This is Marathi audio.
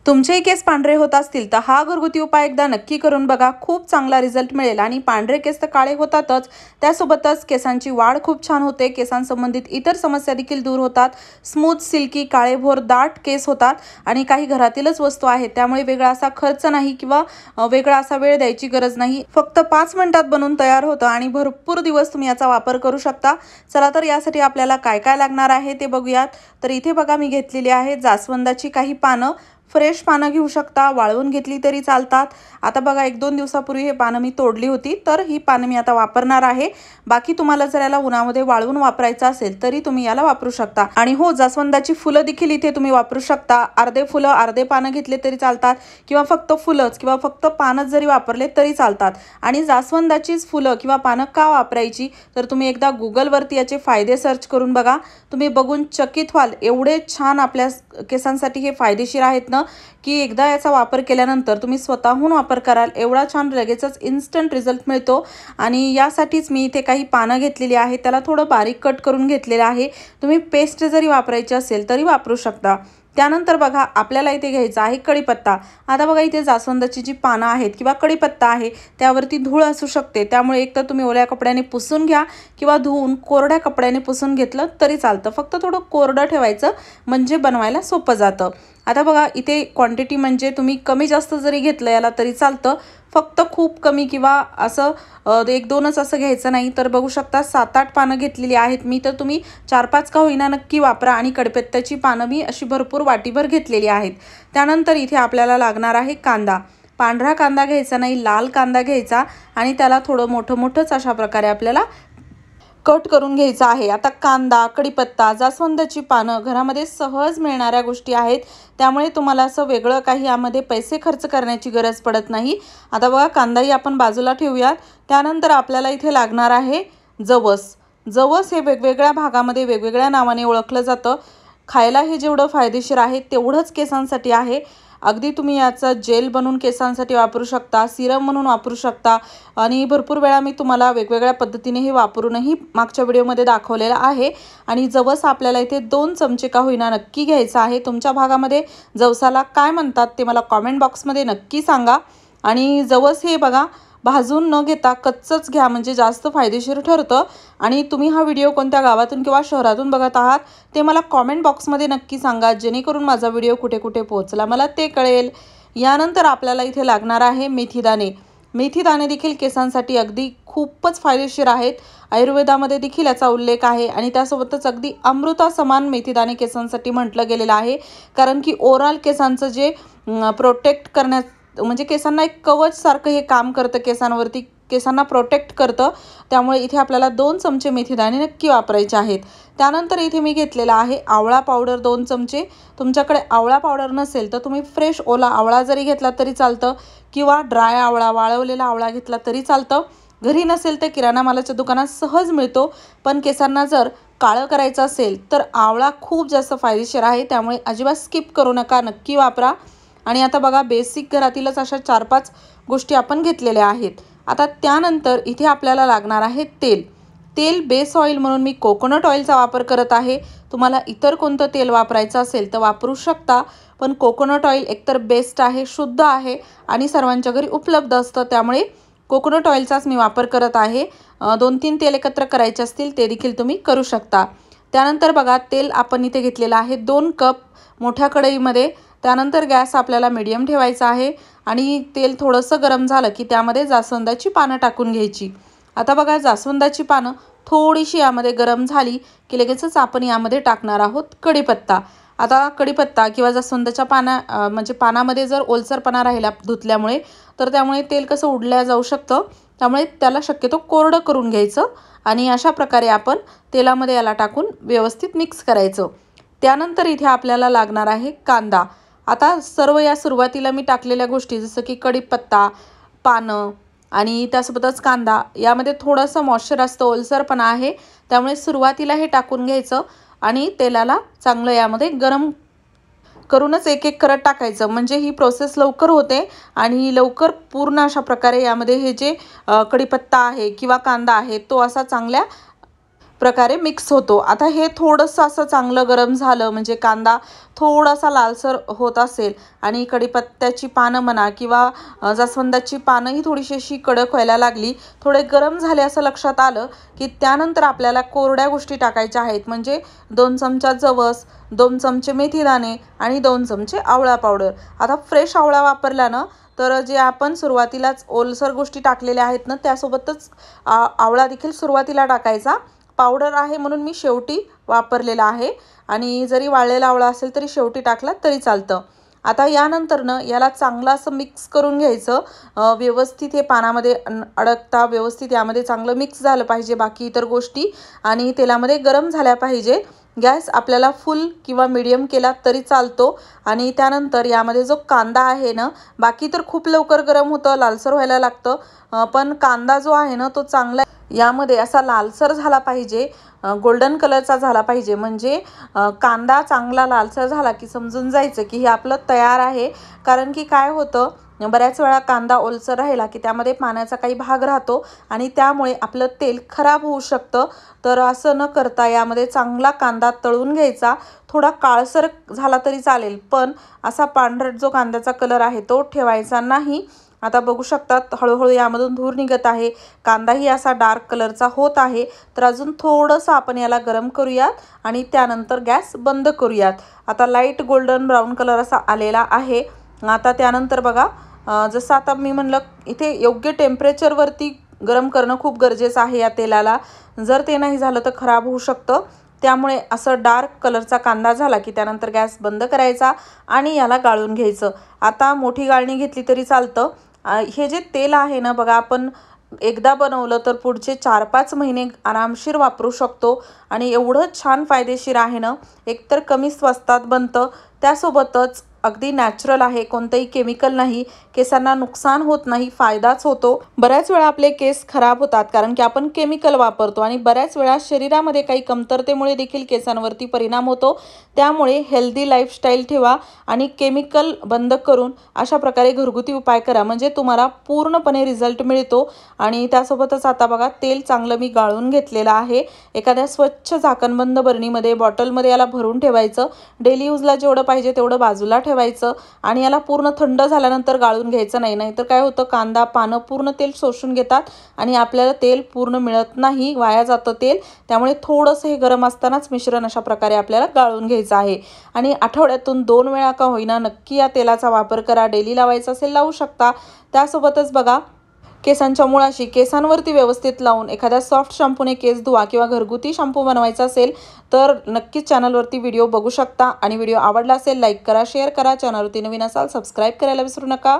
तुमचे केस पांढरे होत असतील तर हा घरगुती उपाय एकदा नक्की करून बघा। खूप चांगला रिझल्ट मिळेल आणि पांढरे केस तर काळे होतातच, त्यासोबतच केसांची वाढ खूप छान होते। केसांसंबंधित इतर समस्या देखील दूर होतात। स्मूथ, सिल्की, काळेभोर दाट केस होतात आणि काही घरातीलच वस्तू आहेत, त्यामुळे वेगळा असा खर्च नाही किंवा वेगळा असा वेळ द्यायची गरज नाही। फक्त 5 मिनिटात बनून तयार होतं आणि भरपूर दिवस तुम्ही याचा वापर करू शकता। चला तर यासाठी आपल्याला काय काय लागणार आहे ते बघूयात। तर इथे बघा मी घेतलेली आहे जास्वंदाची काही पानं। फ्रेश पानं घेऊ शकता, वाळवून घेतली तरी चालतात। आता बघा 1-2 दिवसापूर्वी हे पानं मी तोडली होती, तर ही पानं मी आता वापरणार आहे। बाकी तुम्हाला जर याला उन्हामध्ये वाळवून वापरायचं असेल तरी तुम्ही याला वापरू शकता। आणि हो, जास्वंदाची फुलं देखील इथे तुम्ही वापरू शकता। अर्धे फुलं अर्धे पानं घेतले तरी चालतात किंवा फक्त फुलंच किंवा फक्त पानच जरी वापरले तरी चालतात। आणि जास्वंदाचीच फुलं किंवा पानं का वापरायची, तर तुम्ही एकदा गुगलवरती याचे फायदे सर्च करून बघा। तुम्ही बघून चकित व्हाल, एवढे छान आपल्या केसांसाठी हे फायदेशीर आहेत ना की एकदा याचा वापर केल्यानंतर तुम्ही स्वतःहून वापर कराल, एवढा छान लगेचच इन्स्टंट रिझल्ट मिळतो। आणि यासाठीच मी इथे काही पानं घेतलेली आहे, त्याला थोडं बारीक कट करून घेतलेलं आहे। तुम्ही पेस्ट जरी वापरायची असेल तरी वापरू शकता। त्यानंतर बघा आपल्याला इथे घ्यायचा आहे कढीपत्ता। आता बघा इथे जास्वंदाची जी पानं आहेत किंवा कढीपत्ता आहे त्यावरती धूळ असू शकते, त्यामुळे एक तर तुम्ही ओल्या कपड्याने पुसून घ्या किंवा धुवून कोरड्या कपड्याने पुसून घेतलं तरी चालतं। फक्त थोडं कोरडं ठेवायचं म्हणजे बनवायला सोपं जातं। आता बघा इथे क्वांटिटी म्हणजे तुम्ही कमी जास्त जरी घेतलं याला तरी चालतं, फक्त खूप कमी किंवा असं 1-2च असं घ्यायचं नाही। तर बघू शकता 7-8 पानं घेतलेली आहेत मी, तर तुम्ही 4-5 का होईना नक्की वापरा। आणि कढीपत्त्याची पानं मी अशी भरपूर वाटीभर घेतलेली आहेत। त्यानंतर इथे आपल्याला लागणार आहे कांदा। पांढरा कांदा घ्यायचा नाही, लाल कांदा घ्यायचा आणि त्याला थोडं मोठंच अशा प्रकारे आपल्याला कट करून घ्यायचा आहे। आता कांदा, कढीपत्ता, जास्वंदाची पानं घरामध्ये सहज मिळणाऱ्या गोष्टी आहेत, त्यामुळे तुम्हाला असं वेगळं काही यामध्ये पैसे खर्च करण्याची गरज पडत नाही। आता बघा कांदाही आपण बाजूला ठेवूयात। त्यानंतर आपल्याला इथे लागणार आहे जवस। जवस हे वेगवेगळ्या भागामध्ये वेगवेगळ्या नावाने ओळखलं जातं। खायला हे जेवढं फायदेशीर आहे तेवढंच केसांसाठी आहे। अगदी तुम्ही याचा जेल बनवून केसांसाठी वापरू शकता, सिरम म्हणून वापरू शकता आणि भरपूर वेळा मी तुम्हाला वेगवेगळ्या पद्धतीने हे वापरूनही मागच्या व्हिडिओमध्ये दाखवलेलं आहे। आणि जवस आपल्याला इथे 2 चमचे का होईना नक्की घ्यायचा आहे। तुमच्या भागामध्ये जवसाला काय म्हणतात ते मला कॉमेंट बॉक्समध्ये नक्की सांगा। आणि जवस हे बघा भाजून न घेता कच्चंच घ्या, म्हणजे जास्त फायदेशीर ठरतं। आणि तुम्ही हा व्हिडिओ कोणत्या गावातून किंवा शहरातून बघत आहात ते मला कॉमेंट बॉक्समध्ये नक्की सांगा, जेणेकरून माझा व्हिडिओ कुठे कुठे पोहोचला मला ते कळेल। यानंतर आपल्याला इथे लागणार आहे मेथीदाणे। मेथीदाणे देखील केसांसाठी अगदी खूपच फायदेशीर आहेत। आयुर्वेदामध्ये देखील याचा उल्लेख आहे आणि त्यासोबतच अगदी अमृतासमान मेथीदाणे केसांसाठी म्हटलं गेलेलं आहे, कारण की ओरल केसांचं जे प्रोटेक्ट करण्यात म्हणजे केसांना एक कवच सारखं हे काम करतं, केसांवरती केसांना प्रोटेक्ट करतं। त्यामुळे इथे आपल्याला 2 चमचे मेथीदाणे नक्की वापरायचे आहेत। त्यानंतर इथे मी घेतलेला आहे आवळा पावडर 2 चमचे। तुमच्याकडे आवळा पावडर नसेल तर तुम्ही फ्रेश ओला आवळा जरी घेतला तरी चालतं किंवा ड्राय आवळा, वाळवलेला आवळा घेतला तरी चालतं। घरी नसेल तर किराणा मालाच्या दुकानात सहज मिळतो, पण केसांना जर काळं करायचं असेल तर आवळा खूप जास्त फायदेशीर आहे, त्यामुळे अजिबात स्किप करू नका, नक्की वापरा। आणि आता बघा बेसिक घरातीलच अशा 4-5 गोष्टी आपण घेतलेल्या आहेत। आता त्यानंतर इथे आपल्याला लागणार आहे तेल। तेल बेस ऑइल म्हणून मी कोकोनट ऑइलचा वापर करत आहे। तुम्हाला इतर कोणतं तेल वापरायचं असेल तर वापरू शकता, पण कोकोनट ऑइल एकतर बेस्ट आहे, शुद्ध आहे आणि सर्वांच्या घरी उपलब्ध असतं, त्यामुळे कोकोनट ऑइलचाच मी वापर करत आहे। 2-3 तेल एकत्र करायचे असतील ते देखील तुम्ही करू शकता। त्यानंतर बघा तेल आपण इथे घेतलेलं आहे 2 कप मोठ्या कढईमध्ये। त्यानंतर गॅस आपल्याला मीडियम ठेवायचा आहे आणि तेल थोडंसं गरम झालं की त्यामध्ये जास्वंदाची पानं टाकून घ्यायची। आता बघा जास्वंदाची पानं थोडीशी यामध्ये गरम झाली की लगेचच आपण यामध्ये टाकणार आहोत कढीपत्ता। आता कढीपत्ता किंवा जास्वंदाच्या म्हणजे पानामध्ये जर ओलसरपणा राहिला धुतल्यामुळे तर त्यामुळे तेल कसं उडल्या जाऊ शकतं, त्यामुळे त्याला शक्यतो कोरडं करून घ्यायचं आणि अशा प्रकारे आपण तेलामध्ये याला टाकून व्यवस्थित मिक्स करायचं। त्यानंतर इथे आपल्याला लागणार आहे कांदा। आता सर्व या सुरुवातीला मी टाकलेल्या गोष्टी जसं की कढीपत्ता, पानं आणि त्यासोबतच कांदा, यामध्ये थोडंसं मॉइश्चर असतं, ओलसरपणा आहे, त्यामुळे सुरुवातीला हे टाकून घ्यायचं आणि तेलाला चांगलं यामध्ये गरम करूनच एक करत टाकायचं, म्हणजे ही प्रोसेस लवकर होते आणि लवकर पूर्ण अशा प्रकारे यामध्ये हे जे कढीपत्ता आहे किंवा कांदा आहे तो असा चांगल्या प्रकारे मिक्स होतो। आता हे थोडंसं असं चांगलं गरम झालं म्हणजे कांदा थोडासा लालसर होत असेल आणि कढीपत्त्याची पानं म्हणा किंवा जास्वंदाची पानंही थोडीशी अशी कडक व्हायला लागली, थोडे गरम झाले असं लक्षात आलं की त्यानंतर आपल्याला कोरड्या गोष्टी टाकायच्या आहेत, म्हणजे 2 चमचा जवस, 2 चमचे मेथीदाणे आणि 2 चमचे आवळा पावडर। आता फ्रेश आवळा वापरल्यानं तर जे आपण सुरुवातीलाच ओलसर गोष्टी टाकलेल्या आहेत ना, त्यासोबतच आवळा देखील सुरुवातीला टाकायचा। पावडर आहे म्हणून मी शेवटी वापरलेला आहे आणि जरी वाळलेला आवळा असेल तरी शेवटी टाकला तरी चालतं। आता यानंतरनं याला चांगलं असं मिक्स करून घ्यायचं, व्यवस्थित हे पानामध्ये अडकता व्यवस्थित यामध्ये चांगलं मिक्स झालं पाहिजे बाकी इतर गोष्टी, आणि तेलामध्ये गरम झाल्या पाहिजे। गॅस आपल्याला फुल किंवा मीडियम केला तरी चालतो। आणि त्यानंतर यामध्ये जो कांदा आहे ना, बाकी तर खूप लवकर गरम होतं, लालसर व्हायला लागतं, पण कांदा जो आहे ना तो चांगला यामध्ये असा लालसर झाला पाहिजे, गोल्डन कलरचा झाला पाहिजे, म्हणजे कांदा चांगला लालसर झाला की समजून जायचं की हे आपलं तयार आहे। कारण की काय होतं, बऱ्याच वेळा कांदा ओलसर राहिला की त्यामध्ये पाण्याचा काही भाग राहतो आणि त्यामुळे आपलं तेल खराब होऊ शकतं। तर असं न करता यामध्ये चांगला कांदा तळून घ्यायचा, थोडा काळसर झाला तरी चालेल, पण असा पांढरट जो कांद्याचा कलर आहे तो ठेवायचा नाही। आता बघू शकतात हळूहळू यामधून धूर निघत आहे, कांदाही असा डार्क कलरचा होत आहे। तर अजून थोडंसं आपण याला गरम करूयात आणि त्यानंतर गॅस बंद करूयात। आता लाईट गोल्डन ब्राऊन कलर असा आलेला आहे। आता त्यानंतर बघा, जसं आता मी म्हणलं इथे योग्य टेम्परेचरवरती गरम करणं खूप गरजेचं आहे या तेलाला, जर ते नाही झालं तर खराब होऊ शकतं। त्यामुळे असं डार्क कलरचा कांदा झाला की त्यानंतर गॅस बंद करायचा आणि याला गाळून घ्यायचं। आता मोठी गाळणी घेतली तरी चालतं। हे जे तेल आहे ना बघा, आपण एकदा बनवलं तर पुढचे 4-5 महिने आरामशीर वापरू शकतो आणि एवढं छान फायदेशीर आहे ना, एकतर कमी स्वस्तात बनतं, त्यासोबतच अगदी नॅचरल आहे, कोणतंही केमिकल नाही, केसांना नुकसान होत नाही, फायदाच होतो। बऱ्याच वेळा आपले केस खराब होतात कारण की आपण केमिकल वापरतो आणि बऱ्याच वेळा शरीरामध्ये काही कमतरतेमुळे देखील केसांवरती परिणाम होतो। त्यामुळे हेल्दी लाईफस्टाईल ठेवा आणि केमिकल बंद करून अशा प्रकारे घरगुती उपाय करा, म्हणजे तुम्हाला पूर्णपणे रिझल्ट मिळतो। आणि त्यासोबतच आता बघा तेल चांगलं मी गाळून घेतलेलं आहे, एखाद्या स्वच्छ झाकणबंद बरणीमध्ये बॉटलमध्ये याला भरून ठेवायचं, डेली यूजला जेवढं पाहिजे तेवढं बाजूला ठेवायचं आणि याला पूर्ण थंड झाल्यानंतर गाळून घ्यायचं नाही, नाहीतर काय होतं कांदा पानं पूर्ण तेल शोषून घेतात आणि आपल्याला तेल पूर्ण मिळत नाही, वाया जातं तेल। त्यामुळे थोडंसं हे गरम असतानाच मिश्रण अशा प्रकारे आपल्याला गाळून घ्यायचं आहे आणि आठवड्यातून 2 वेळा का होईना नक्की या तेलाचा वापर करा, डेली लावायचा असेल लावू शकता। त्यासोबतच बघा, केसांच्या मुळाशी केसांवरती व्यवस्थित लावून एखाद्या सॉफ्ट शॅम्पूने केस धुवा किंवा घरगुती शॅम्पू बनवायचा असेल तर नक्कीच चॅनलवरती व्हिडिओ बघू शकता। आणि व्हिडिओ आवडला असेल लाईक करा, शेअर करा, चॅनलवरती नवीन असाल सबस्क्राईब करायला विसरू नका।